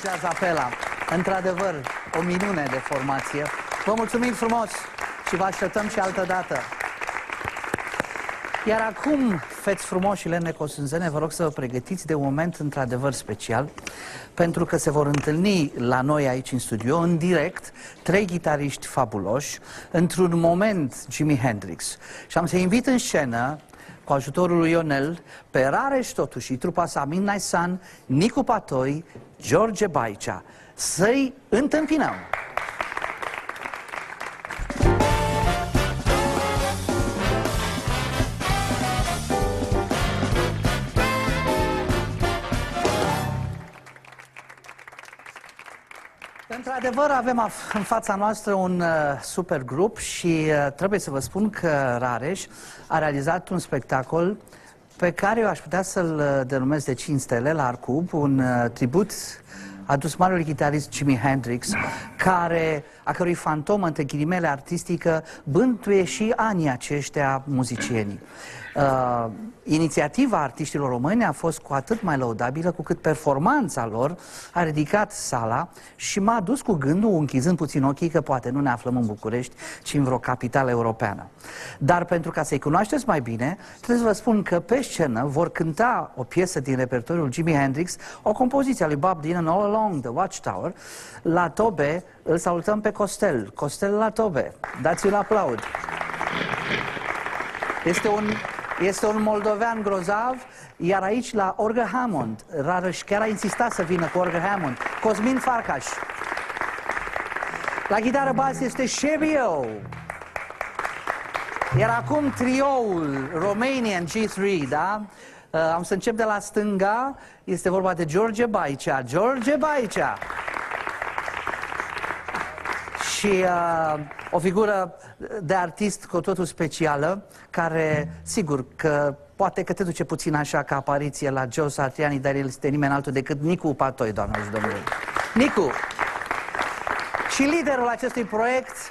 Jazz Apela, într-adevăr, o minune de formație. Vă mulțumim frumos și vă așteptăm și altă dată. Iar acum, feți frumoși Lene Cosânzene, vă rog să vă pregătiți de un moment într-adevăr special, pentru că se vor întâlni la noi aici în studio, în direct, trei ghitariști fabuloși, într-un moment Jimi Hendrix. Și am să invit în scenă, cu ajutorul lui Ionel, pe Rareș totuși și trupa sa Midnight Sun, Nicu Patoi, George Baicea. Să-i întâmpinăm! Într-adevăr, avem în fața noastră un super grup și trebuie să vă spun că Rareș a realizat un spectacol pe care eu aș putea să-l denumesc de 5 stele la Arcub, un tribut adus marelui chitarist Jimi Hendrix, a cărui fantomă, între ghilimele, artistică, bântuie și anii aceștia muzicienii. Inițiativa artiștilor români a fost cu atât mai lăudabilă cu cât performanța lor a ridicat sala și m-a dus cu gândul, închizând puțin ochii, că poate nu ne aflăm în București, ci în vreo capitală europeană. Dar pentru ca să-i cunoașteți mai bine, trebuie să vă spun că pe scenă vor cânta o piesă din repertoriul Jimi Hendrix, o compoziție a lui Bob Dylan, All Along the Watchtower. La tobe îl salutăm pe Costel. Costel la tobe. Dați-i un aplaud. Este un moldovean grozav, iar aici la orgă Hammond, Rareș chiar a insistat să vină cu orgă Hammond, Cosmin Farcaș. La chitară bas este Shebio. Iar acum trioul Romanian G3, da? Am să încep de la stânga, este vorba de George Baicea. George Baicea! Și o figură de artist cu totul specială, care, sigur, că poate că te duce puțin așa ca apariție la Joe Satriani, dar el este nimeni altul decât Nicu Patoi, doamnelor și domnilor. Nicu! Și liderul acestui proiect,